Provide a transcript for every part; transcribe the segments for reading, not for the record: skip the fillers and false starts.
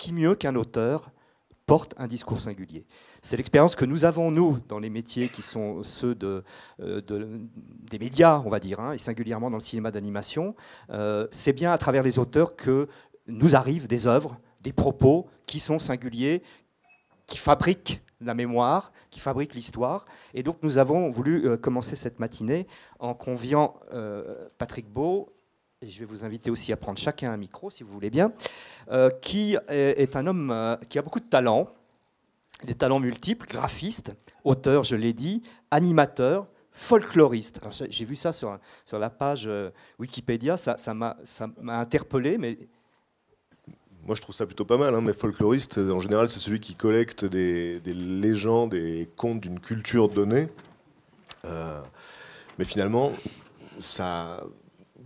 qui mieux qu'un auteur porte un discours singulier. C'est l'expérience que nous avons, nous, dans les métiers qui sont ceux des médias, on va dire, hein, et singulièrement dans le cinéma d'animation. C'est bien à travers les auteurs que nous arrivent des œuvres, des propos qui sont singuliers, qui fabriquent la mémoire, qui fabriquent l'histoire. Et donc nous avons voulu commencer cette matinée en conviant Patrick Beau, et je vais vous inviter aussi à prendre chacun un micro, si vous voulez bien, qui est un homme qui a beaucoup de talents, des talents multiples, graphiste, auteur, je l'ai dit, animateur, folkloriste. J'ai vu ça sur la page Wikipédia, ça m'a interpellé, mais... Moi, je trouve ça plutôt pas mal, hein, mais folkloriste, en général, c'est celui qui collecte des légendes et contes d'une culture donnée. Mais finalement, ça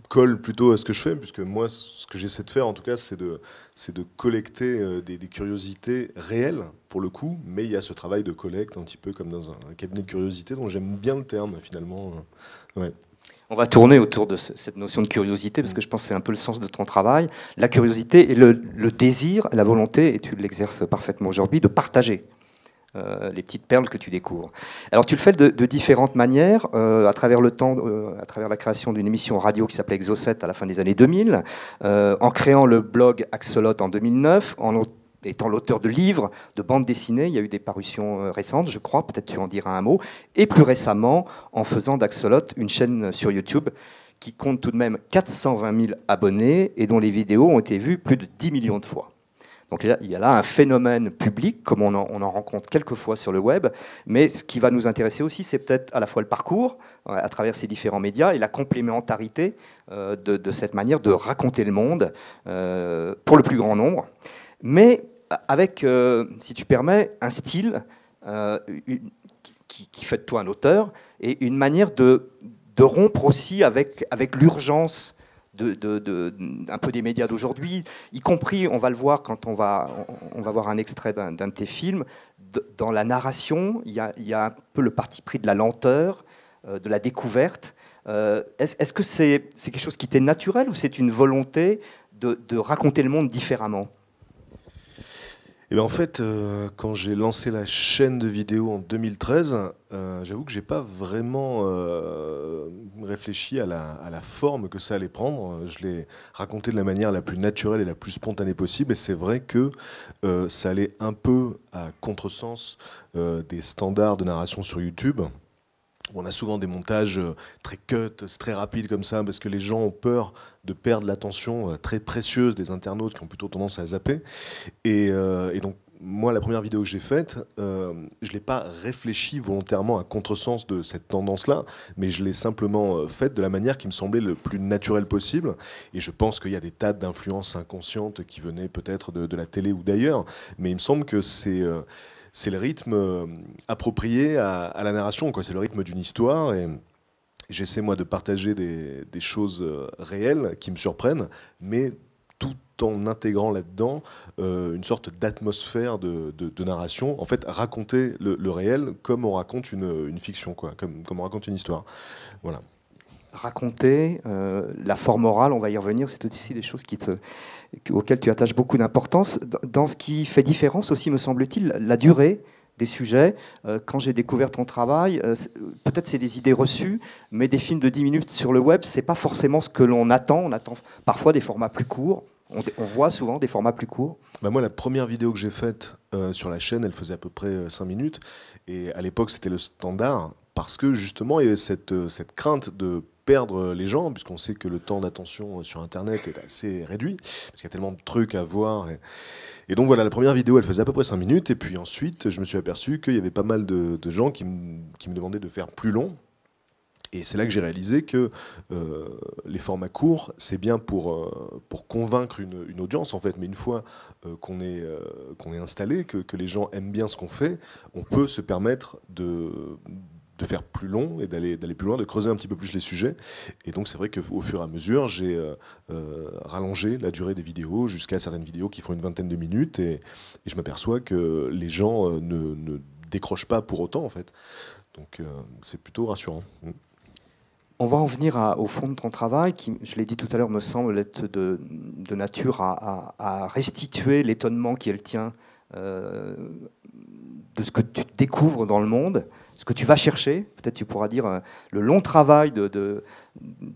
colle plutôt à ce que je fais, puisque moi, ce que j'essaie de faire, en tout cas, c'est de collecter des curiosités réelles, pour le coup, mais il y a ce travail de collecte, un petit peu comme dans un cabinet de curiosité, dont j'aime bien le terme, finalement. Ouais. On va tourner autour de cette notion de curiosité, parce que je pense que c'est un peu le sens de ton travail. La curiosité et le désir, la volonté, et tu l'exerces parfaitement aujourd'hui, de partager les petites perles que tu découvres. Alors tu le fais de différentes manières, à travers le temps, à travers la création d'une émission radio qui s'appelait Exocet à la fin des années 2000, en créant le blog Axolot en 2009, en étant l'auteur de livres, de bandes dessinées. Il y a eu des parutions récentes, je crois, peut-être tu en diras un mot, et plus récemment en faisant d'Axolot une chaîne sur YouTube qui compte tout de même 420 000 abonnés et dont les vidéos ont été vues plus de 10 millions de fois. Donc il y a là un phénomène public, comme on en rencontre quelquefois sur le web, mais ce qui va nous intéresser aussi, c'est peut-être à la fois le parcours, à travers ces différents médias, et la complémentarité de cette manière de raconter le monde pour le plus grand nombre, mais avec, si tu permets, un style qui fait de toi un auteur, et une manière de rompre aussi avec l'urgence un peu des médias d'aujourd'hui, y compris, on va le voir quand on va voir un extrait d'un de tes films, dans la narration, il y a un peu le parti pris de la lenteur, de la découverte. Est-ce que c'est quelque chose qui t'est naturel ou c'est une volonté de raconter le monde différemment ? Et bien en fait, quand j'ai lancé la chaîne de vidéos en 2013, j'avoue que j'ai pas vraiment réfléchi à la forme que ça allait prendre. Je l'ai raconté de la manière la plus naturelle et la plus spontanée possible. Et c'est vrai que ça allait un peu à contresens des standards de narration sur YouTube. On a souvent des montages très cut, très rapides comme ça, parce que les gens ont peur de perdre l'attention très précieuse des internautes qui ont plutôt tendance à zapper. Et donc, moi, la première vidéo que j'ai faite, je ne l'ai pas réfléchi volontairement à contresens de cette tendance-là, mais je l'ai simplement faite de la manière qui me semblait le plus naturelle possible. Et je pense qu'il y a des tas d'influences inconscientes qui venaient peut-être de la télé ou d'ailleurs, mais il me semble que c'est le rythme approprié à la narration, quoi. C'est le rythme d'une histoire. Et j'essaie, moi, de partager des choses réelles qui me surprennent, mais tout en intégrant là-dedans une sorte d'atmosphère de narration. En fait, raconter le réel comme on raconte une fiction, quoi, comme on raconte une histoire. Voilà. Raconter, la forme orale, on va y revenir, c'est aussi des choses auxquelles tu attaches beaucoup d'importance. Dans ce qui fait différence aussi, me semble-t-il, la durée des sujets. Quand j'ai découvert ton travail, peut-être c'est des idées reçues, mais des films de 10 minutes sur le web, c'est pas forcément ce que l'on attend. On attend parfois des formats plus courts. On voit souvent des formats plus courts. Bah moi, la première vidéo que j'ai faite sur la chaîne, elle faisait à peu près 5 minutes. Et à l'époque, c'était le standard, parce que justement, il y avait cette crainte de perdre les gens, puisqu'on sait que le temps d'attention sur Internet est assez réduit, parce qu'il y a tellement de trucs à voir. Et donc voilà, la première vidéo, elle faisait à peu près 5 minutes, et puis ensuite, je me suis aperçu qu'il y avait pas mal de gens qui me demandaient de faire plus long. Et c'est là que j'ai réalisé que les formats courts, c'est bien pour convaincre une audience, en fait. Mais une fois qu'on est installé, que les gens aiment bien ce qu'on fait, on peut se permettre de faire plus long et d'aller plus loin, de creuser un petit peu plus les sujets. Et donc c'est vrai qu'au fur et à mesure, j'ai rallongé la durée des vidéos jusqu'à certaines vidéos qui font une vingtaine de minutes. Et je m'aperçois que les gens ne décrochent pas pour autant, en fait. Donc c'est plutôt rassurant. On va en venir au fond de ton travail, qui, je l'ai dit tout à l'heure, me semble être de nature à restituer l'étonnement qui est le tien de ce que tu découvres dans le monde, ce que tu vas chercher. Peut-être tu pourras dire le long travail de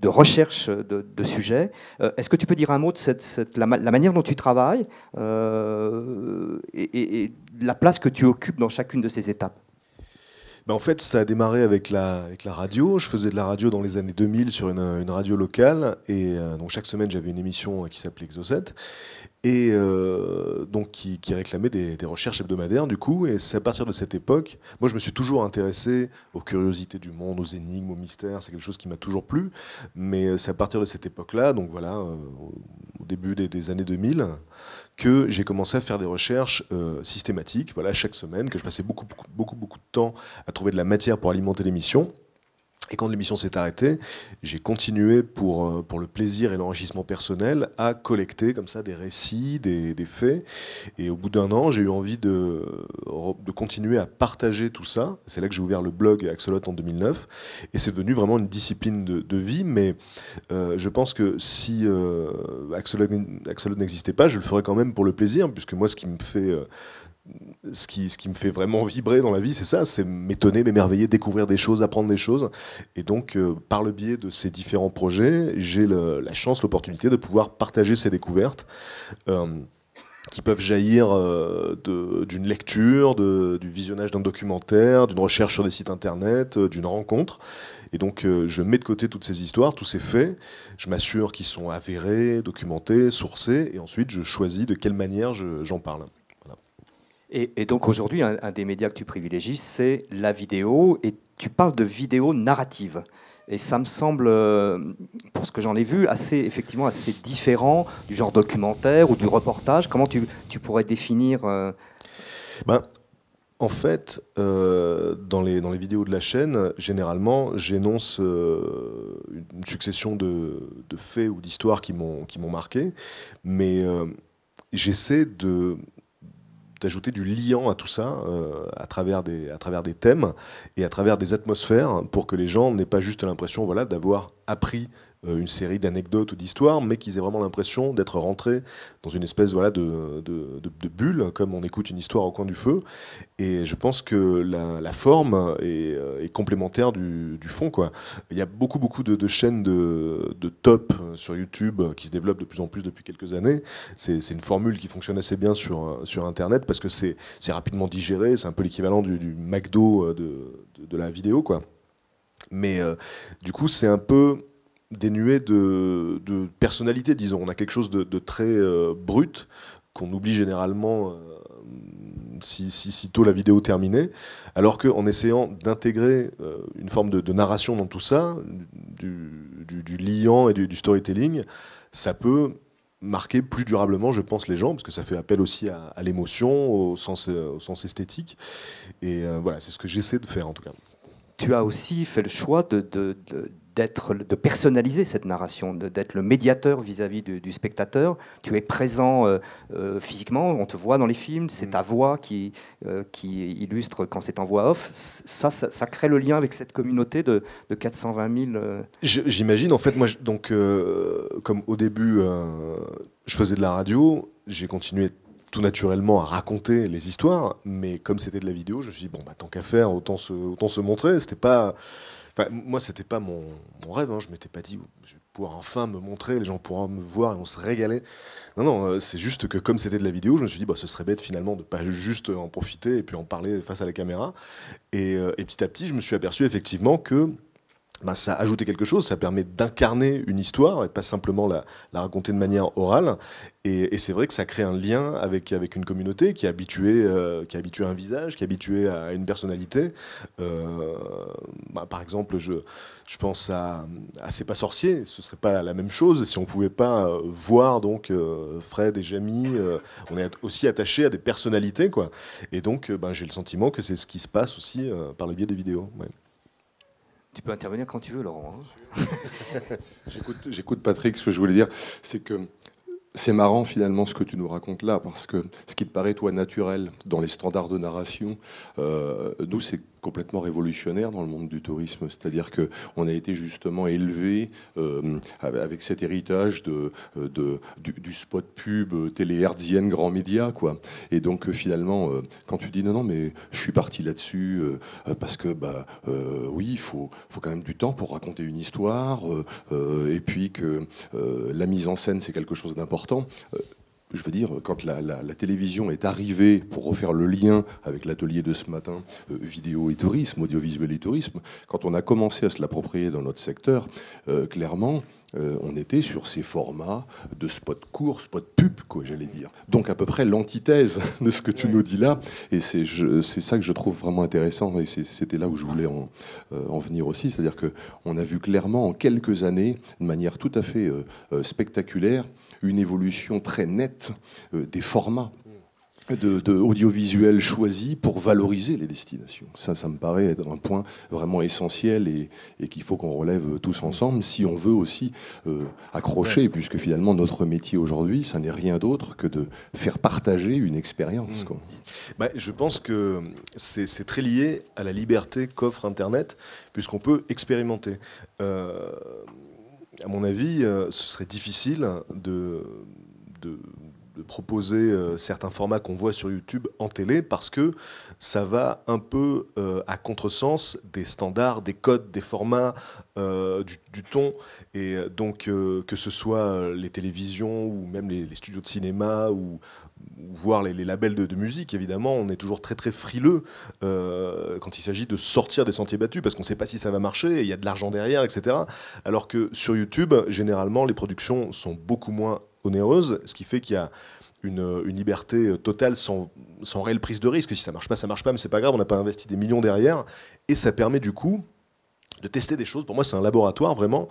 recherche de sujets. Est-ce que tu peux dire un mot de la manière dont tu travailles et la place que tu occupes dans chacune de ces étapes? Ben en fait, ça a démarré avec la radio. Je faisais de la radio dans les années 2000 sur une radio locale. Et donc chaque semaine, j'avais une émission qui s'appelait Exocet. Et donc qui réclamait des recherches hebdomadaires, du coup. Et c'est à partir de cette époque, moi je me suis toujours intéressé aux curiosités du monde, aux énigmes, aux mystères. C'est quelque chose qui m'a toujours plu. Mais c'est à partir de cette époque-là, donc voilà, au début des années 2000, que j'ai commencé à faire des recherches systématiques, voilà, chaque semaine, que je passais beaucoup de temps à trouver de la matière pour alimenter l'émission. Et quand l'émission s'est arrêtée, j'ai continué pour le plaisir et l'enrichissement personnel à collecter comme ça des récits, des faits. Et au bout d'un an, j'ai eu envie de continuer à partager tout ça. C'est là que j'ai ouvert le blog Axolot en 2009. Et c'est devenu vraiment une discipline de vie. Mais je pense que si Axolot n'existait pas, je le ferais quand même pour le plaisir, puisque moi, ce qui me fait vraiment vibrer dans la vie, c'est ça, c'est m'étonner, m'émerveiller, découvrir des choses, apprendre des choses. Et donc, par le biais de ces différents projets, j'ai la chance, l'opportunité de pouvoir partager ces découvertes qui peuvent jaillir d'une lecture, du visionnage d'un documentaire, d'une recherche sur des sites internet, d'une rencontre. Et donc, je mets de côté toutes ces histoires, tous ces faits, je m'assure qu'ils sont avérés, documentés, sourcés, et ensuite, je choisis de quelle manière j'en parle. Et donc aujourd'hui, un des médias que tu privilégies, c'est la vidéo, et tu parles de vidéo narrative. Et ça me semble, pour ce que j'en ai vu, effectivement assez différent du genre documentaire ou du reportage. Comment tu pourrais définir En fait, dans les vidéos de la chaîne, généralement, j'énonce une succession de faits ou d'histoires qui m'ont marqué, mais j'essaie d'ajouter du liant à tout ça à travers des thèmes et à travers des atmosphères pour que les gens n'aient pas juste l'impression voilà, d'avoir appris une série d'anecdotes ou d'histoires, mais qu'ils aient vraiment l'impression d'être rentrés dans une espèce voilà, de bulle, comme on écoute une histoire au coin du feu. Et je pense que la forme est complémentaire du fond, quoi. Il y a beaucoup de chaînes de top sur YouTube qui se développent de plus en plus depuis quelques années. C'est une formule qui fonctionne assez bien sur Internet parce que c'est rapidement digéré, c'est un peu l'équivalent du McDo de la vidéo, quoi. Mais du coup, c'est un peu dénué de personnalité, disons. On a quelque chose de très brut qu'on oublie généralement si tôt la vidéo terminée, alors qu'en essayant d'intégrer une forme de narration dans tout ça, du liant et du storytelling, ça peut marquer plus durablement, je pense, les gens, parce que ça fait appel aussi à l'émotion, au sens esthétique. Et voilà, c'est ce que j'essaie de faire en tout cas. Tu as aussi fait le choix de personnaliser cette narration, d'être le médiateur vis-à-vis du spectateur. Tu es présent physiquement, on te voit dans les films, c'est ta voix qui illustre quand c'est en voix off. Ça crée le lien avec cette communauté de 420 000... J'imagine, en fait, moi, donc, comme au début, je faisais de la radio, j'ai continué tout naturellement à raconter les histoires, mais comme c'était de la vidéo, je me suis dit, bon, bah, tant qu'à faire, autant se montrer. C'était pas... Enfin, moi, c'était pas mon rêve, hein. Je m'étais pas dit, je vais pouvoir enfin me montrer, les gens pourront me voir et on se régalait. Non, c'est juste que comme c'était de la vidéo, je me suis dit, bah, ce serait bête finalement de pas juste en profiter et puis en parler face à la caméra. Et petit à petit, je me suis aperçu effectivement que ça ajoutait quelque chose, ça permet d'incarner une histoire et pas simplement la raconter de manière orale. Et c'est vrai que ça crée un lien avec une communauté qui est habituée à un visage, qui est habituée à une personnalité. Par exemple, je pense à C'est pas sorcier, ce serait pas la même chose si on pouvait pas voir donc Fred et Jamie. On est aussi attaché à des personnalités, quoi. Et donc, j'ai le sentiment que c'est ce qui se passe aussi par le biais des vidéos. Ouais. Tu peux intervenir quand tu veux, Laurent. Hein. J'écoute Patrick, ce que je voulais dire, c'est que c'est marrant finalement ce que tu nous racontes là, parce que ce qui te paraît toi naturel dans les standards de narration, nous c'est complètement révolutionnaire dans le monde du tourisme. C'est-à-dire qu'on a été justement élevé avec cet héritage du spot pub télé-hertzienne grand média, quoi. Et donc finalement, quand tu dis non, mais je suis parti là-dessus parce que oui, il faut quand même du temps pour raconter une histoire, et puis que la mise en scène, c'est quelque chose d'important. Je veux dire, quand la télévision est arrivée, pour refaire le lien avec l'atelier de ce matin, vidéo et tourisme, audiovisuel et tourisme, quand on a commencé à se l'approprier dans notre secteur, clairement, on était sur ces formats de spot court, spot pub, quoi, j'allais dire. Donc à peu près l'antithèse de ce que tu nous dis là. Et c'est ça que je trouve vraiment intéressant. Et c'était là où je voulais en venir aussi. C'est-à-dire qu'on a vu clairement en quelques années, de manière tout à fait spectaculaire, une évolution très nette des formats de audiovisuels choisis pour valoriser les destinations. Ça me paraît être un point vraiment essentiel et qu'il faut qu'on relève tous ensemble si on veut aussi accrocher, puisque finalement notre métier aujourd'hui, ça n'est rien d'autre que de faire partager une expérience, quoi. Je pense que c'est très lié à la liberté qu'offre Internet, puisqu'on peut expérimenter. À mon avis, ce serait difficile de proposer certains formats qu'on voit sur YouTube en télé, parce que ça va un peu à contresens des standards, des codes, des formats, du ton. Et donc, que ce soit les télévisions ou même les studios de cinéma ou voir les labels de musique, évidemment, on est toujours très très frileux quand il s'agit de sortir des sentiers battus, parce qu'on ne sait pas si ça va marcher, il y a de l'argent derrière, etc. Alors que sur YouTube, généralement, les productions sont beaucoup moins onéreuses, ce qui fait qu'il y a une liberté totale sans réelle prise de risque. Si ça marche pas, mais c'est pas grave, on n'a pas investi des millions derrière, et ça permet du coup de tester des choses. Pour moi, c'est un laboratoire, vraiment.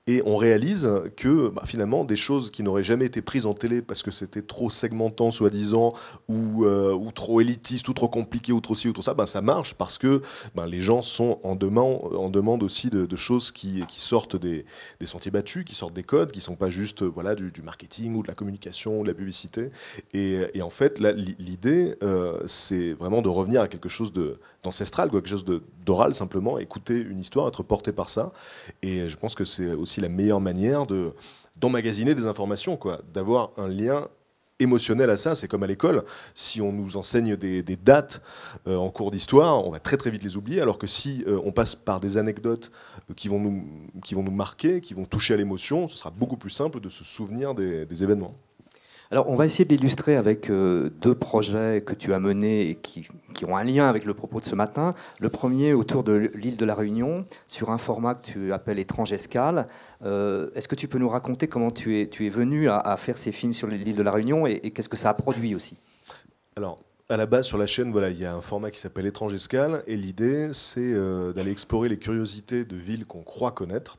Et on réalise que finalement, des choses qui n'auraient jamais été prises en télé parce que c'était trop segmentant, soi-disant, ou trop élitiste, ou trop compliqué, ou trop ci, ou trop ça, ça marche parce que les gens sont en demande aussi de choses qui sortent des sentiers battus, qui sortent des codes, qui ne sont pas juste du marketing ou de la communication, ou de la publicité. Et en fait, là, l'idée, c'est vraiment de revenir à quelque chose d'ancestral, quelque chose d'oral, simplement, écouter une histoire, être porté par ça. Et je pense que c'est aussi la meilleure manière d'emmagasiner des informations, quoi, d'avoir un lien émotionnel à ça. C'est comme à l'école, si on nous enseigne des dates en cours d'histoire, on va très très vite les oublier, alors que si on passe par des anecdotes qui vont nous marquer, qui vont toucher à l'émotion, ce sera beaucoup plus simple de se souvenir des événements. Alors, on va essayer de l'illustrer avec deux projets que tu as menés et qui ont un lien avec le propos de ce matin. Le premier autour de l'île de la Réunion, sur un format que tu appelles Étrange Escale. Est-ce que tu peux nous raconter comment tu es venu à faire ces films sur l'île de la Réunion et qu'est-ce que ça a produit aussi? Alors, à la base, sur la chaîne, il y a un format qui s'appelle Étrange Escale, et l'idée, c'est d'aller explorer les curiosités de villes qu'on croit connaître.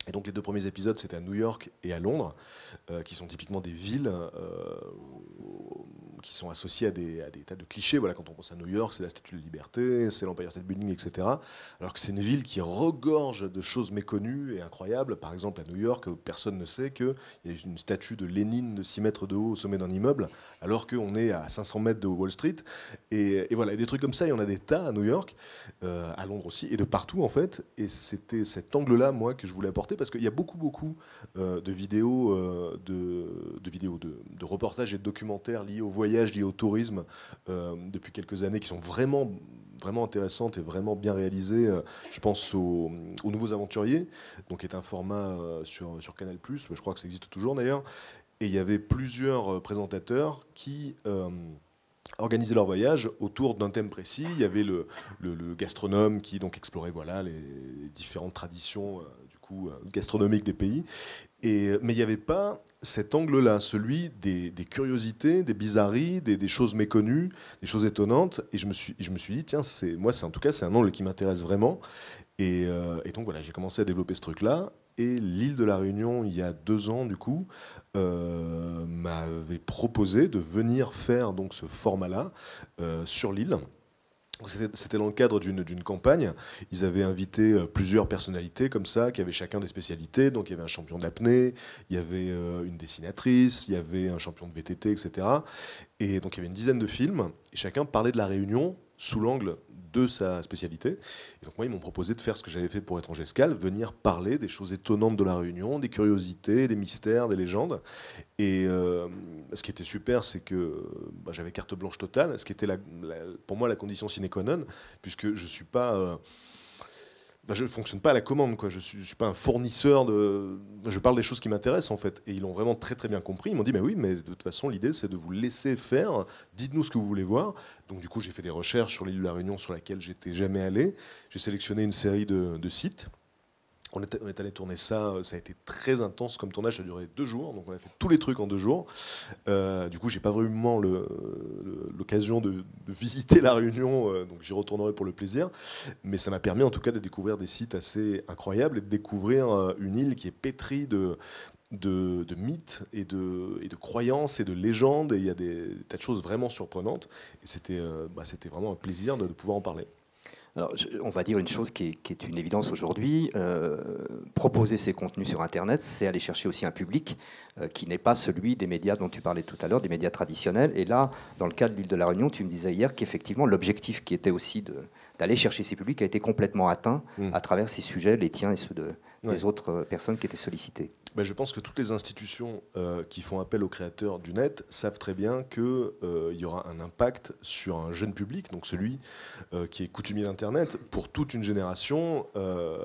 Et donc les deux premiers épisodes, c'était à New York et à Londres, qui sont typiquement des villes qui sont associées à des tas de clichés. Voilà, quand on pense à New York, c'est la Statue de la Liberté, c'est l'Empire State Building, etc. Alors que c'est une ville qui regorge de choses méconnues et incroyables. Par exemple, à New York, personne ne sait qu'il y a une statue de Lénine de 6 mètres de haut au sommet d'un immeuble, alors qu'on est à 500 mètres de Wall Street. Et voilà, et des trucs comme ça, il y en a des tas à New York, à Londres aussi, et de partout en fait. Et c'était cet angle-là, moi, que je voulais apporter, parce qu'il y a beaucoup de vidéos, de reportages et de documentaires liés au voyage, liés au tourisme depuis quelques années, qui sont vraiment intéressantes et vraiment bien réalisées. Je pense aux Nouveaux Aventuriers, donc qui est un format sur Canal+, je crois que ça existe toujours d'ailleurs. Et il y avait plusieurs présentateurs qui organiser leur voyage autour d'un thème précis. Il y avait le gastronome qui donc explorait les différentes traditions gastronomiques des pays. Mais il n'y avait pas cet angle-là, celui des curiosités, des bizarreries, des choses méconnues, des choses étonnantes. Et je me suis dit, tiens, en tout cas, c'est un angle qui m'intéresse vraiment. Et donc voilà, j'ai commencé à développer ce truc-là. Et l'île de la Réunion, il y a 2 ans, du coup, m'avait proposé de venir faire donc ce format-là sur l'île. C'était dans le cadre d'une campagne. Ils avaient invité plusieurs personnalités comme ça, qui avaient chacun des spécialités. Donc il y avait un champion d'apnée, il y avait une dessinatrice, il y avait un champion de VTT, etc. Et donc il y avait une dizaine de films, et chacun parlait de la Réunion sous l'angle de sa spécialité. Et donc moi, ils m'ont proposé de faire ce que j'avais fait pour Étranger Escale, venir parler des choses étonnantes de la Réunion, des curiosités, des mystères, des légendes. Et ce qui était super, c'est que j'avais carte blanche totale, ce qui était pour moi la condition sine qua non, puisque je suis pas... je ne fonctionne pas à la commande, quoi. Je suis pas un fournisseur de... Je parle des choses qui m'intéressent, en fait. Et ils l'ont vraiment très très bien compris. Ils m'ont dit, mais oui, mais de toute façon, l'idée, c'est de vous laisser faire. Dites-nous ce que vous voulez voir. Donc du coup, j'ai fait des recherches sur l'île de la Réunion sur laquelle j'étais jamais allé. J'ai sélectionné une série de sites. On est allé tourner ça a été très intense comme tournage, ça a duré 2 jours, donc on a fait tous les trucs en 2 jours. Du coup, j'ai pas vraiment l'occasion de visiter la Réunion, donc j'y retournerai pour le plaisir. Mais ça m'a permis en tout cas de découvrir des sites assez incroyables et de découvrir une île qui est pétrie de mythes et de croyances et de légendes. Et il y a des tas de choses vraiment surprenantes. Et c'était vraiment un plaisir de pouvoir en parler. Alors, on va dire une chose qui est une évidence aujourd'hui. Proposer ces contenus sur Internet, c'est aller chercher aussi un public qui n'est pas celui des médias dont tu parlais tout à l'heure, des médias traditionnels. Et là, dans le cas de l'île de la Réunion, tu me disais hier qu'effectivement, l'objectif qui était aussi d'aller chercher ces publics a été complètement atteint à travers ces sujets, les tiens et ceux des autres personnes qui étaient sollicitées. Je pense que toutes les institutions qui font appel aux créateurs du net savent très bien qu'il y aura un impact sur un jeune public, donc celui qui est coutumier d'Internet. Pour toute une génération,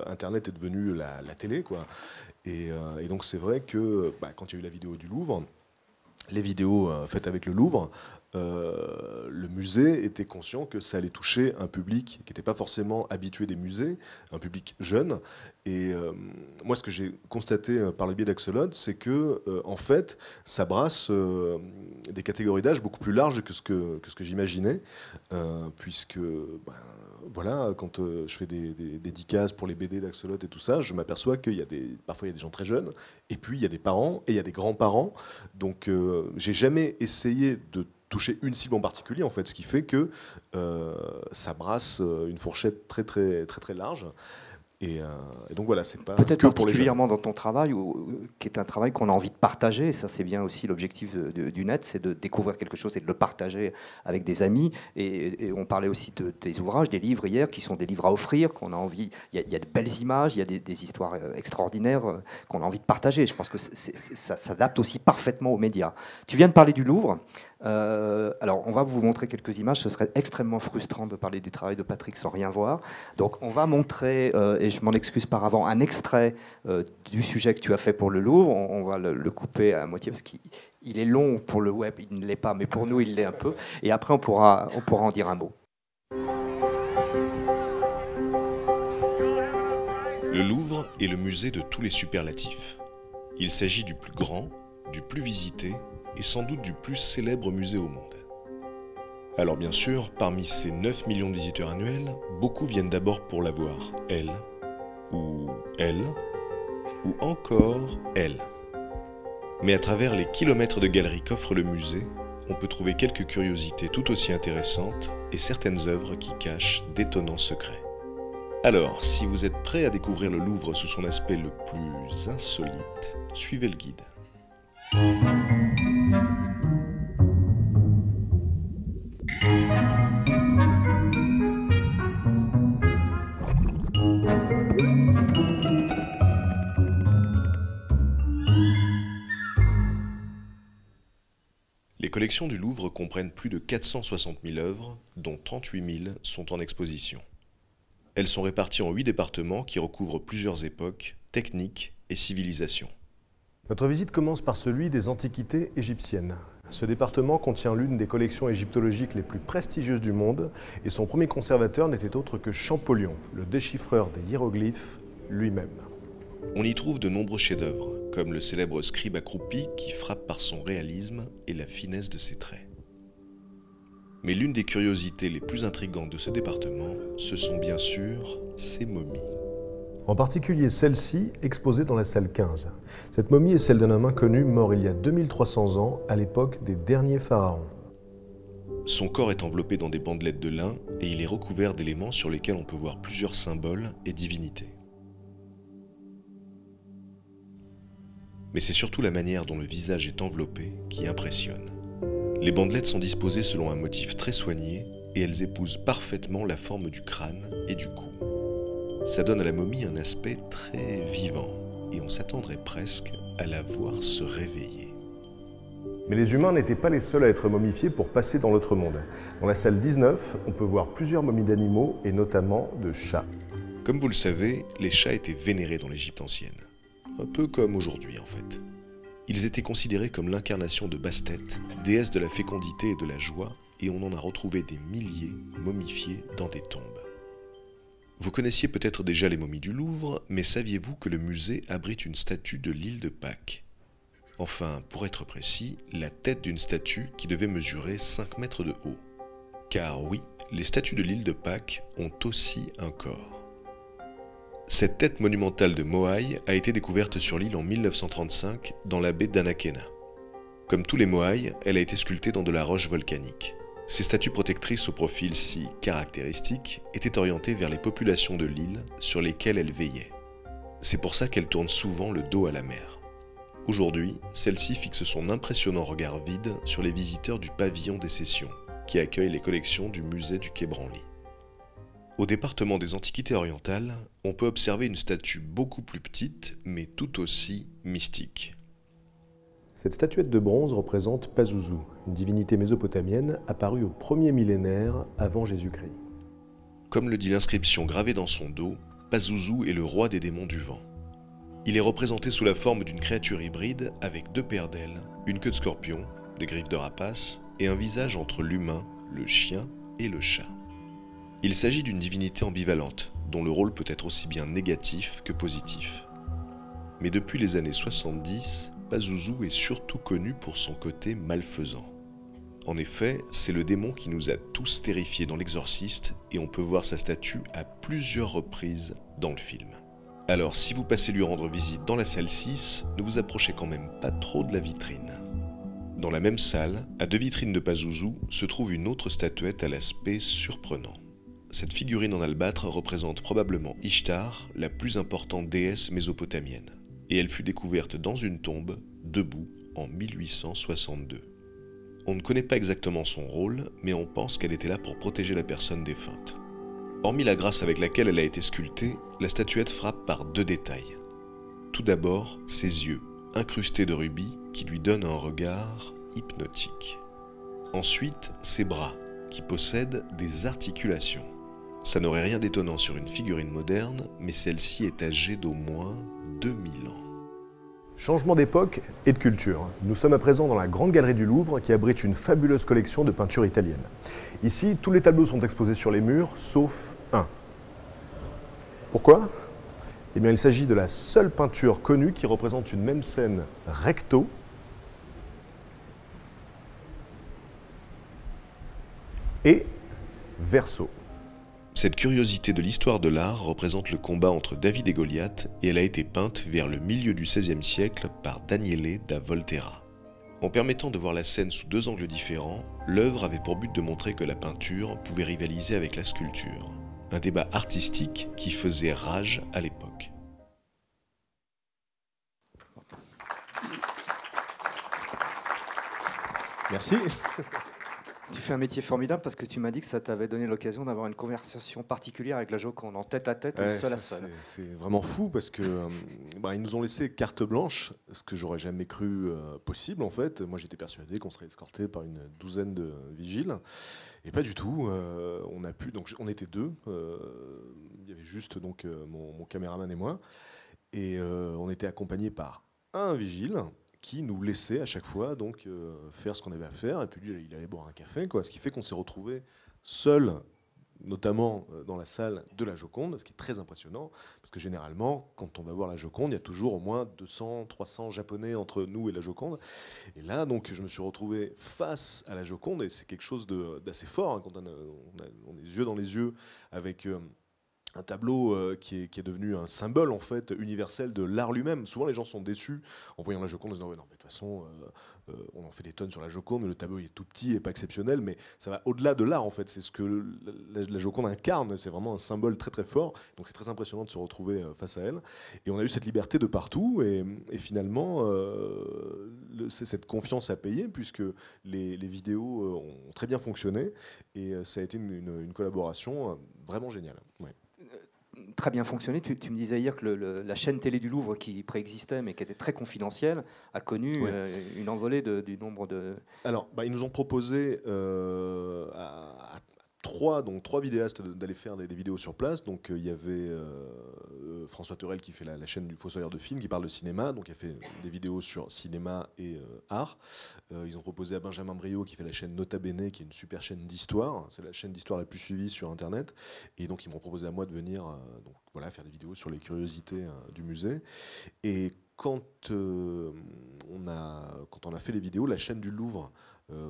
Internet est devenu la télé, quoi. Et donc c'est vrai que quand il y a eu la vidéo du Louvre, les vidéos faites avec le Louvre, le musée était conscient que ça allait toucher un public qui n'était pas forcément habitué des musées, un public jeune. Et moi, ce que j'ai constaté par le biais d'Axolotl, c'est que en fait, ça brasse des catégories d'âge beaucoup plus larges que ce que j'imaginais, puisque voilà, quand je fais des dédicaces pour les BD d'Axolotl et tout ça, je m'aperçois qu'il parfois il y a des gens très jeunes, et puis il y a des parents et il y a des grands-parents. Donc, j'ai jamais essayé de toucher une cible en particulier, en fait, ce qui fait que ça brasse une fourchette très très très très large. Et donc voilà, c'est pas peut-être que pour les particulièrement dans ton travail, qui est un travail qu'on a envie de partager. Et ça, c'est bien aussi l'objectif du net, c'est de découvrir quelque chose et de le partager avec des amis. Et on parlait aussi de tes ouvrages, des livres hier, qui sont des livres à offrir, qu'on a envie. Il y a de belles images, il y a des histoires extraordinaires qu'on a envie de partager. Je pense que ça s'adapte aussi parfaitement aux médias. Tu viens de parler du Louvre. Alors, on va vous montrer quelques images. Ce serait extrêmement frustrant de parler du travail de Patrick sans rien voir. Donc, on va montrer, et je m'en excuse par avant, un extrait du sujet que tu as fait pour le Louvre. On va le couper à moitié parce qu'il est long pour le web, il ne l'est pas, mais pour nous, il l'est un peu. Et après, on pourra en dire un mot. Le Louvre est le musée de tous les superlatifs. Il s'agit du plus grand, du plus visité et sans doute du plus célèbre musée au monde. Alors bien sûr, parmi ces 9 millions de visiteurs annuels, beaucoup viennent d'abord pour la voir, elle, ou encore elle. Mais à travers les kilomètres de galeries qu'offre le musée, on peut trouver quelques curiosités tout aussi intéressantes et certaines œuvres qui cachent d'étonnants secrets. Alors, si vous êtes prêt à découvrir le Louvre sous son aspect le plus insolite, suivez le guide. Les collections du Louvre comprennent plus de 460 000 œuvres, dont 38 000 sont en exposition. Elles sont réparties en 8 départements qui recouvrent plusieurs époques, techniques et civilisations. Notre visite commence par celui des antiquités égyptiennes. Ce département contient l'une des collections égyptologiques les plus prestigieuses du monde et son premier conservateur n'était autre que Champollion, le déchiffreur des hiéroglyphes lui-même. On y trouve de nombreux chefs-d'œuvre, comme le célèbre scribe accroupi qui frappe par son réalisme et la finesse de ses traits. Mais l'une des curiosités les plus intrigantes de ce département, ce sont bien sûr ces momies. En particulier celle-ci, exposée dans la salle 15. Cette momie est celle d'un homme inconnu mort il y a 2300 ans, à l'époque des derniers pharaons. Son corps est enveloppé dans des bandelettes de lin et il est recouvert d'éléments sur lesquels on peut voir plusieurs symboles et divinités. Mais c'est surtout la manière dont le visage est enveloppé qui impressionne. Les bandelettes sont disposées selon un motif très soigné et elles épousent parfaitement la forme du crâne et du cou. Ça donne à la momie un aspect très vivant, et on s'attendrait presque à la voir se réveiller. Mais les humains n'étaient pas les seuls à être momifiés pour passer dans l'autre monde. Dans la salle 19, on peut voir plusieurs momies d'animaux, et notamment de chats. Comme vous le savez, les chats étaient vénérés dans l'Égypte ancienne. Un peu comme aujourd'hui en fait. Ils étaient considérés comme l'incarnation de Bastet, déesse de la fécondité et de la joie, et on en a retrouvé des milliers momifiés dans des tombes. Vous connaissiez peut-être déjà les momies du Louvre, mais saviez-vous que le musée abrite une statue de l'île de Pâques? Enfin, pour être précis, la tête d'une statue qui devait mesurer 5 mètres de haut. Car oui, les statues de l'île de Pâques ont aussi un corps. Cette tête monumentale de Moai a été découverte sur l'île en 1935 dans la baie d'Anakena. Comme tous les Moai, elle a été sculptée dans de la roche volcanique. Ces statues protectrices au profil si caractéristique étaient orientées vers les populations de l'île sur lesquelles elles veillaient. C'est pour ça qu'elles tournent souvent le dos à la mer. Aujourd'hui, celle-ci fixe son impressionnant regard vide sur les visiteurs du pavillon des Sessions, qui accueille les collections du musée du Quai Branly. Au département des Antiquités orientales, on peut observer une statue beaucoup plus petite, mais tout aussi mystique. Cette statuette de bronze représente Pazuzu, une divinité mésopotamienne apparue au 1er millénaire avant Jésus-Christ. Comme le dit l'inscription gravée dans son dos, Pazuzu est le roi des démons du vent. Il est représenté sous la forme d'une créature hybride avec 2 paires d'ailes, une queue de scorpion, des griffes de rapace et un visage entre l'humain, le chien et le chat. Il s'agit d'une divinité ambivalente, dont le rôle peut être aussi bien négatif que positif. Mais depuis les années 70, Pazuzu est surtout connu pour son côté malfaisant. En effet, c'est le démon qui nous a tous terrifiés dans l'Exorciste et on peut voir sa statue à plusieurs reprises dans le film. Alors si vous passez lui rendre visite dans la salle 6, ne vous approchez quand même pas trop de la vitrine. Dans la même salle, à 2 vitrines de Pazuzu, se trouve une autre statuette à l'aspect surprenant. Cette figurine en albâtre représente probablement Ishtar, la plus importante déesse mésopotamienne, et elle fut découverte dans une tombe, debout, en 1862. On ne connaît pas exactement son rôle, mais on pense qu'elle était là pour protéger la personne défunte. Hormis la grâce avec laquelle elle a été sculptée, la statuette frappe par 2 détails. Tout d'abord, ses yeux, incrustés de rubis, qui lui donnent un regard hypnotique. Ensuite, ses bras, qui possèdent des articulations. Ça n'aurait rien d'étonnant sur une figurine moderne, mais celle-ci est âgée d'au moins 2000 ans. Changement d'époque et de culture. Nous sommes à présent dans la Grande Galerie du Louvre qui abrite une fabuleuse collection de peintures italiennes. Ici, tous les tableaux sont exposés sur les murs, sauf un. Pourquoi? Eh bien, il s'agit de la seule peinture connue qui représente une même scène recto et verso. Cette curiosité de l'histoire de l'art représente le combat entre David et Goliath et elle a été peinte vers le milieu du XVIe siècle par Daniele da Volterra. En permettant de voir la scène sous 2 angles différents, l'œuvre avait pour but de montrer que la peinture pouvait rivaliser avec la sculpture. Un débat artistique qui faisait rage à l'époque. Merci. Tu fais un métier formidable parce que tu m'as dit que ça t'avait donné l'occasion d'avoir une conversation particulière avec la Joconde, en tête à tête, et seul à seul. C'est vraiment fou parce que ils nous ont laissé carte blanche, ce que j'aurais jamais cru possible en fait. Moi j'étais persuadé qu'on serait escorté par une 12aine de vigiles et pas du tout. On a pu, donc on était 2. Il y avait juste donc mon caméraman et moi et on était accompagnés par un vigile qui nous laissait à chaque fois donc faire ce qu'on avait à faire, et puis lui il allait boire un café, quoi. Ce qui fait qu'on s'est retrouvés seuls, notamment dans la salle de la Joconde, ce qui est très impressionnant, parce que généralement, quand on va voir la Joconde, il y a toujours au moins 200, 300 Japonais entre nous et la Joconde. Et là, donc, je me suis retrouvé face à la Joconde, et c'est quelque chose d'assez fort, hein, quand on est les yeux dans les yeux avec un tableau qui est devenu un symbole en fait universel de l'art lui-même. Souvent les gens sont déçus en voyant la Joconde en se disant ouais, non mais de toute façon on en fait des tonnes sur la Joconde, mais le tableau il est tout petit et pas exceptionnel, mais ça va au-delà de l'art en fait. C'est ce que la Joconde incarne, c'est vraiment un symbole très très fort. Donc c'est très impressionnant de se retrouver face à elle. Et on a eu cette liberté de partout et finalement cette confiance a payé, puisque les vidéos ont très bien fonctionné, et ça a été une collaboration vraiment géniale. Ouais. Très bien fonctionné. Tu me disais hier que la chaîne télé du Louvre, qui préexistait mais qui était très confidentielle, a connu une envolée du nombre de... Alors, ils nous ont proposé à trois vidéastes d'aller faire des vidéos sur place. Donc il y avait François Thorel qui fait la chaîne du Fossoyeur de film, qui parle de cinéma, donc il a fait des vidéos sur cinéma et art. Ils ont proposé à Benjamin Briot qui fait la chaîne Nota Bene, qui est une super chaîne d'histoire. C'est la chaîne d'histoire la plus suivie sur Internet. Et donc ils m'ont proposé à moi de venir faire des vidéos sur les curiosités du musée. Et quand on a fait les vidéos, la chaîne du Louvre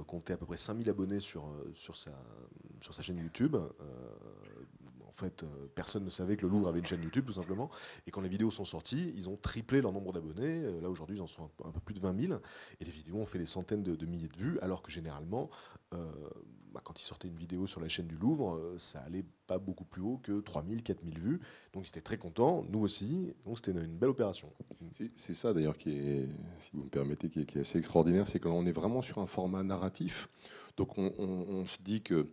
comptait à peu près 5000 abonnés sur sa chaîne YouTube. En fait, personne ne savait que le Louvre avait une chaîne YouTube, tout simplement. Et quand les vidéos sont sorties, ils ont triplé leur nombre d'abonnés. Là, aujourd'hui, ils en sont un peu plus de 20 000. Et les vidéos ont fait des centaines de milliers de vues, alors que généralement, quand ils sortaient une vidéo sur la chaîne du Louvre, ça allait pas beaucoup plus haut que 3 000, 4 000 vues. Donc, ils étaient très contents, nous aussi. Donc, c'était une belle opération. C'est ça, d'ailleurs, qui est, si vous me permettez, qui est assez extraordinaire, c'est qu'on est vraiment sur un format narratif. Donc on se dit que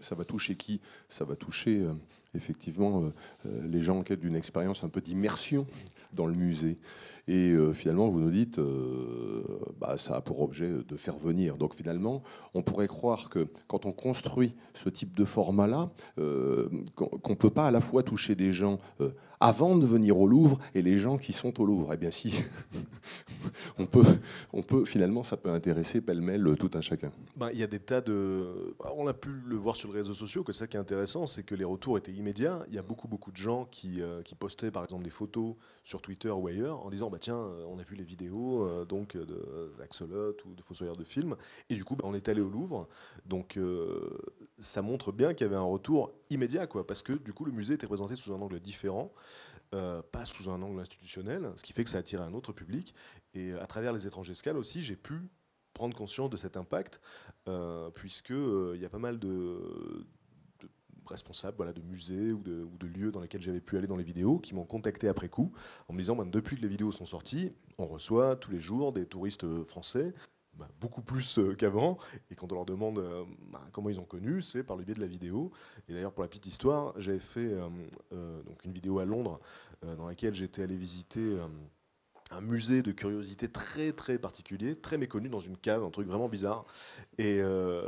ça va toucher qui? Ça va toucher effectivement les gens en quête d'une expérience un peu d'immersion dans le musée. Et finalement, vous nous dites, ça a pour objet de faire venir. Donc finalement, on pourrait croire que quand on construit ce type de format-là, qu'on ne peut pas à la fois toucher des gens avant de venir au Louvre et les gens qui sont au Louvre. Eh bien si, on peut finalement, ça peut intéresser pêle-mêle tout un chacun. Il y a des tas de... On a pu le voir sur les réseaux sociaux, que c'est ça qui est intéressant, c'est que les retours étaient immédiats. Il y a beaucoup de gens qui postaient par exemple des photos sur Twitter ou ailleurs en disant tiens, on a vu les vidéos d'Axolot ou de Fossoyeur de film, et du coup on est allé au Louvre. Donc ça montre bien qu'il y avait un retour immédiat, parce que du coup le musée était présenté sous un angle différent, pas sous un angle institutionnel, ce qui fait que ça attirait un autre public. Et à travers les étranges escales aussi, j'ai pu prendre conscience de cet impact, puisque il y a pas mal de responsables de musées ou de lieux dans lesquels j'avais pu aller dans les vidéos qui m'ont contacté après coup en me disant depuis que les vidéos sont sorties, on reçoit tous les jours des touristes français, beaucoup plus qu'avant, et quand on leur demande comment ils ont connu, c'est par le biais de la vidéo. Et d'ailleurs, pour la petite histoire, j'avais fait une vidéo à Londres dans laquelle j'étais allé visiter un musée de curiosités très très particulier, très méconnu, dans une cave, un truc vraiment bizarre, et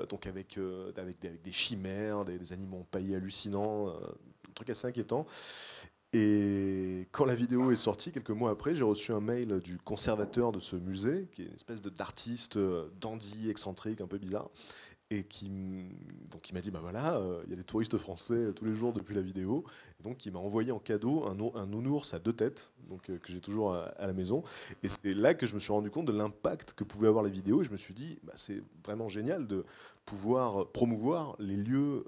donc avec des chimères, des animaux empaillés hallucinants, un truc assez inquiétant. Et quand la vidéo est sortie, quelques mois après, j'ai reçu un mail du conservateur de ce musée, qui est une espèce d'artiste dandy, excentrique, un peu bizarre, et qui m'a dit il y a des touristes français tous les jours depuis la vidéo, et donc il m'a envoyé en cadeau un nounours à 2 têtes, que j'ai toujours à la maison. Et c'est là que je me suis rendu compte de l'impact que pouvaient avoir les vidéos, et je me suis dit c'est vraiment génial de pouvoir promouvoir les lieux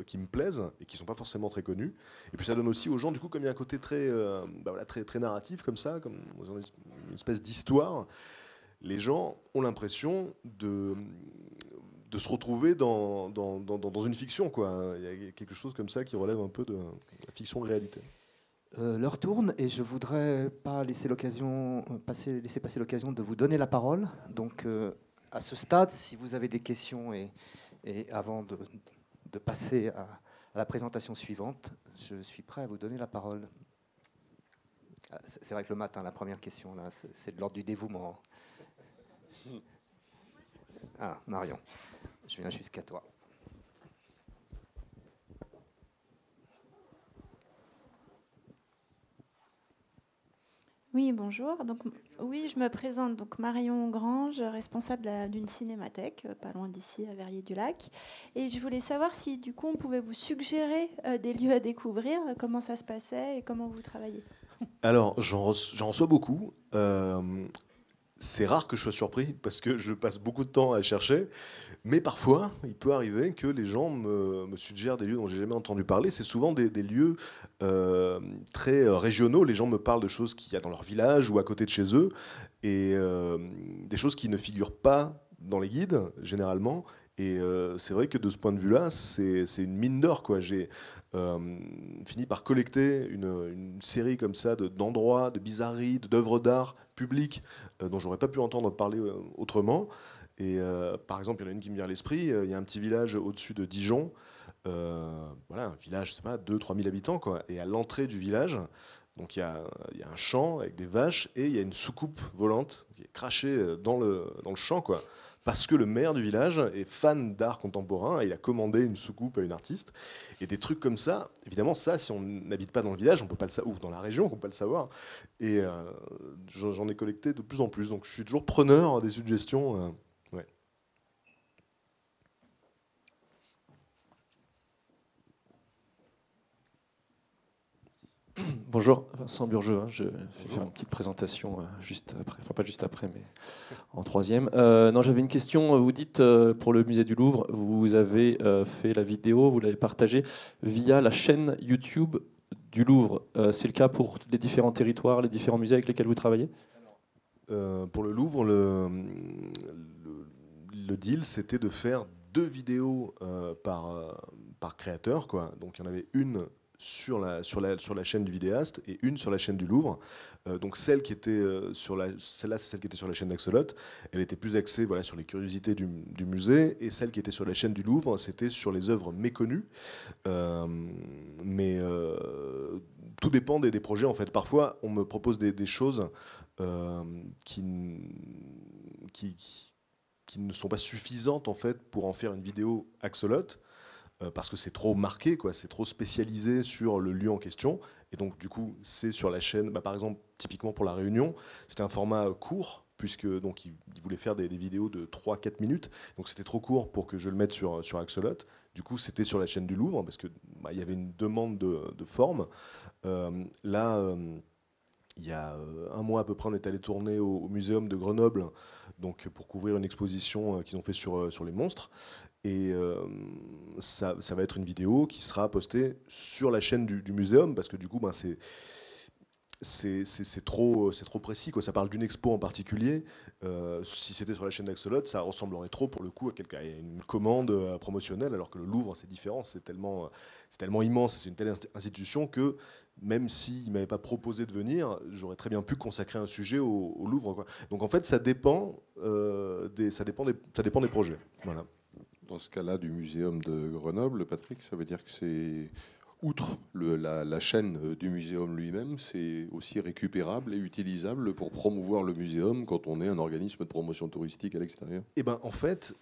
qui me plaisent et qui sont pas forcément très connus. Et puis ça donne aussi aux gens, du coup, comme il y a un côté très très narratif comme ça, comme une espèce d'histoire, les gens ont l'impression de se retrouver dans une fiction, Il y a quelque chose comme ça qui relève un peu de la fiction-réalité. L'heure tourne et je voudrais pas laisser passer l'occasion de vous donner la parole. Donc, à ce stade, si vous avez des questions et avant de passer à la présentation suivante, je suis prêt à vous donner la parole. C'est vrai que le matin, la première question, là, c'est de l'ordre du dévouement. Ah, Marion, je viens jusqu'à toi. Oui, bonjour. Donc, je me présente. Donc, Marion Grange, responsable d'une cinémathèque, pas loin d'ici, à Verrier-du-Lac. Et je voulais savoir si, du coup, on pouvait vous suggérer des lieux à découvrir, comment ça se passait et comment vous travaillez. Alors, j'en reçois beaucoup. C'est rare que je sois surpris parce que je passe beaucoup de temps à chercher. Mais parfois, il peut arriver que les gens me suggèrent des lieux dont j'ai jamais entendu parler. C'est souvent des lieux très régionaux. Les gens me parlent de choses qu'il y a dans leur village ou à côté de chez eux, et des choses qui ne figurent pas dans les guides, généralement, Et c'est vrai que de ce point de vue-là, c'est une mine d'or, quoi. J'ai fini par collecter une série comme ça d'endroits, de bizarreries, d'œuvres d'art publiques dont j'aurais pas pu entendre parler autrement. Et par exemple, il y en a une qui me vient à l'esprit. Il y a un petit village au-dessus de Dijon. Voilà, un village, je sais pas, 2 000 à 3 000 habitants, quoi. Et à l'entrée du village, donc il y a un champ avec des vaches et il y a une soucoupe volante qui est crachée dans le champ, quoi. Parce que le maire du village est fan d'art contemporain et il a commandé une soucoupe à une artiste. Et des trucs comme ça, évidemment, ça, si on n'habite pas dans le village, on peut pas le savoir, ou dans la région, on peut pas le savoir. Et j'en ai collecté de plus en plus. Donc je suis toujours preneur des suggestions. Ouais. Bonjour, Vincent Burgeux. Je vais faire une petite présentation juste après, enfin pas juste après, mais en troisième. Non, j'avais une question. Vous dites pour le musée du Louvre, vous avez fait la vidéo, vous l'avez partagée via la chaîne YouTube du Louvre. C'est le cas pour les différents territoires, les différents musées avec lesquels vous travaillez? Pour le Louvre, le deal, c'était de faire 2 vidéos par créateur, quoi. Donc il y en avait une sur la chaîne du vidéaste et une sur la chaîne du Louvre. Donc celle qui était celle-là, c'est celle qui était sur la chaîne d'Axolot. Elle était plus axée, voilà, sur les curiosités du musée, et celle qui était sur la chaîne du Louvre, c'était sur les œuvres méconnues. Mais tout dépend des projets, en fait. Parfois, on me propose des choses qui ne sont pas suffisantes, en fait, pour en faire une vidéo Axolot. Parce que c'est trop marqué, quoi, c'est trop spécialisé sur le lieu en question. Et donc, du coup, c'est sur la chaîne, par exemple, typiquement pour La Réunion, c'était un format court, puisque donc, il voulait faire des vidéos de 3-4 minutes. Donc, c'était trop court pour que je le mette sur Axolot. Du coup, c'était sur la chaîne du Louvre, parce qu'il y avait une demande de forme. Là, il y a un mois à peu près, on est allé tourner au Muséum de Grenoble, donc pour couvrir une exposition qu'ils ont fait sur les monstres. Et ça va être une vidéo qui sera postée sur la chaîne du muséum, parce que du coup, c'est trop précis, quoi. Ça parle d'une expo en particulier. Si c'était sur la chaîne d'Axolot, ça ressemblerait trop, pour le coup, à une commande promotionnelle, alors que le Louvre, c'est différent. C'est tellement immense, c'est une telle institution que même s'il ne m'avait pas proposé de venir, j'aurais très bien pu consacrer un sujet au Louvre, quoi. Donc en fait, ça dépend des projets. Voilà. Dans ce cas-là du Muséum de Grenoble, Patrick, ça veut dire que c'est, outre la chaîne du muséum lui-même, c'est aussi récupérable et utilisable pour promouvoir le muséum quand on est un organisme de promotion touristique à l'extérieur? Eh ben, en fait,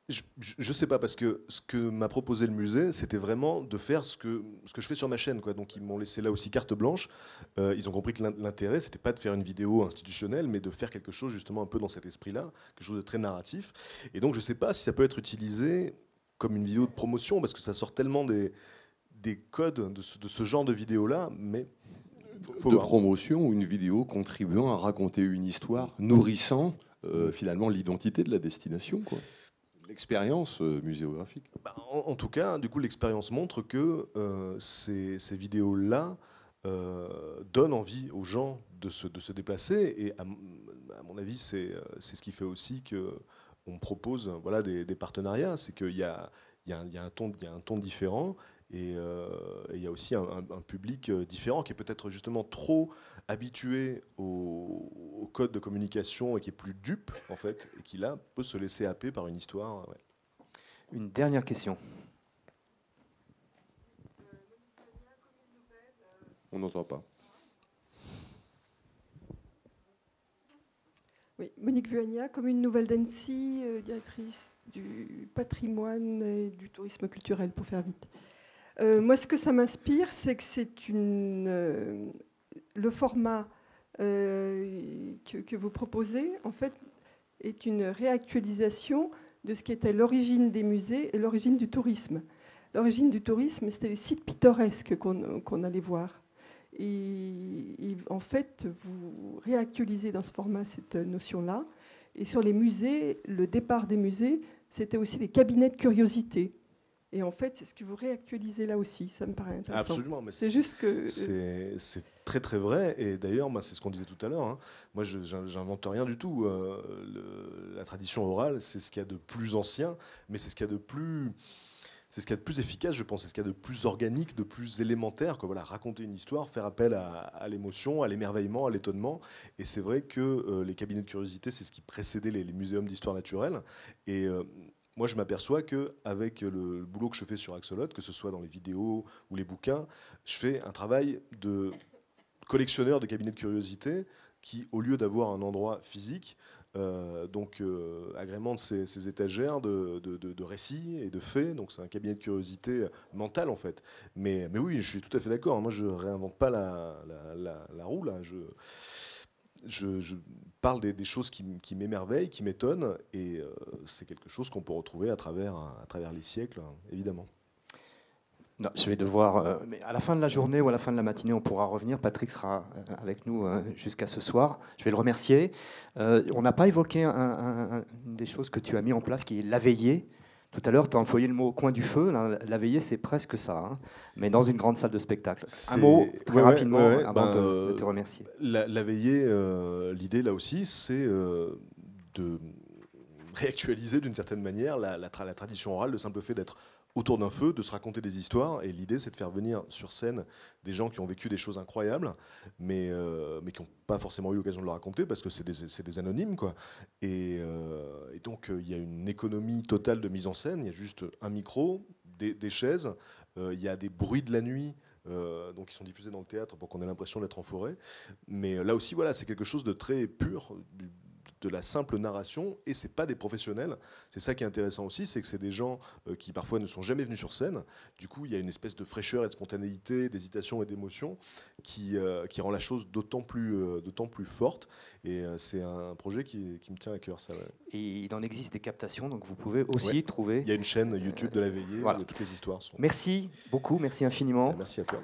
je ne sais pas, parce que ce que m'a proposé le musée, c'était vraiment de faire ce que je fais sur ma chaîne, quoi. Donc ils m'ont laissé là aussi carte blanche. Ils ont compris que l'intérêt, c'était pas de faire une vidéo institutionnelle, mais de faire quelque chose justement un peu dans cet esprit-là, quelque chose de très narratif. Et donc je ne sais pas si ça peut être utilisé comme une vidéo de promotion, parce que ça sort tellement des codes de ce genre de vidéo-là, mais de promotion ou une vidéo contribuant à raconter une histoire, nourrissant finalement l'identité de la destination, quoi. L'expérience muséographique. En tout cas, du coup, l'expérience montre que ces vidéos-là donnent envie aux gens de se déplacer. Et à mon avis, c'est ce qui fait aussi qu'on propose, voilà, des partenariats. C'est qu'il y a un ton différent. Et il y a aussi un public différent qui est peut-être justement trop habitué au code de communication et qui est plus dupe, en fait, et qui là peut se laisser happer par une histoire. Ouais. Une dernière question. On n'entend pas. Oui, Monique Vuagna, Commune Nouvelle d'Annecy, directrice du patrimoine et du tourisme culturel, pour faire vite. Moi, ce que ça m'inspire, c'est que c'est le format que vous proposez, en fait, est une réactualisation de ce qui était l'origine des musées et l'origine du tourisme. L'origine du tourisme, c'était les sites pittoresques qu'on allait voir. Et en fait, vous réactualisez dans ce format cette notion-là. Et sur les musées, le départ des musées, c'était aussi les cabinets de curiosité. Et en fait, c'est ce que vous réactualisez là aussi. Ça me paraît intéressant. Absolument, mais c'est juste que... c'est très très vrai. Et d'ailleurs, moi, c'est ce qu'on disait tout à l'heure. Hein. Moi, j'invente rien du tout. La tradition orale, c'est ce qu'il y a de plus ancien, mais c'est ce qu'il y a de plus... C'est ce qu'il y a de plus efficace, je pense. C'est ce qu'il y a de plus organique, de plus élémentaire. Que, voilà, raconter une histoire, faire appel à l'émotion, à l'émerveillement, à l'étonnement. Et c'est vrai que les cabinets de curiosité, c'est ce qui précédait les muséums d'histoire naturelle. Et moi, je m'aperçois qu'avec le boulot que je fais sur Axolot, que ce soit dans les vidéos ou les bouquins, je fais un travail de collectionneur de cabinets de curiosité qui, au lieu d'avoir un endroit physique, agrémente ces étagères de récits et de faits. Donc c'est un cabinet de curiosité mentale en fait. Mais oui, je suis tout à fait d'accord. Moi, je réinvente pas la roue là. Je parle des choses qui m'émerveillent, qui m'étonnent, et c'est quelque chose qu'on peut retrouver à travers les siècles, hein, évidemment. Non, je vais devoir, mais à la fin de la journée ou à la fin de la matinée, on pourra revenir. Patrick sera avec nous jusqu'à ce soir. Je vais le remercier. On n'a pas évoqué une des choses que tu as mis en place, qui est la veillée. Tout à l'heure, tu as employé le mot au coin du feu. Là, la veillée, c'est presque ça, hein, mais dans une grande salle de spectacle. Un mot, très rapidement, avant de te remercier. La veillée, l'idée, là aussi, c'est de réactualiser d'une certaine manière la tradition orale, le simple fait d'être autour d'un feu, de se raconter des histoires. Et l'idée, c'est de faire venir sur scène des gens qui ont vécu des choses incroyables, mais qui n'ont pas forcément eu l'occasion de le raconter, parce que c'est des anonymes, quoi. Et donc, il y a une économie totale de mise en scène. Il y a juste un micro, des chaises, il y a des bruits de la nuit, donc qui sont diffusés dans le théâtre pour qu'on ait l'impression d'être en forêt. Mais là aussi, voilà, c'est quelque chose de très pur, de la simple narration, et c'est pas des professionnels. C'est ça qui est intéressant aussi, c'est que c'est des gens qui parfois ne sont jamais venus sur scène. Du coup, il y a une espèce de fraîcheur et de spontanéité, d'hésitation et d'émotion qui rend la chose d'autant plus forte. Et c'est un projet qui me tient à cœur, ça. Ouais. Et il en existe des captations, donc vous pouvez aussi trouver. Il y a une chaîne YouTube de la veillée, voilà. où toutes les histoires sont. Merci beaucoup, merci infiniment. Merci à toi.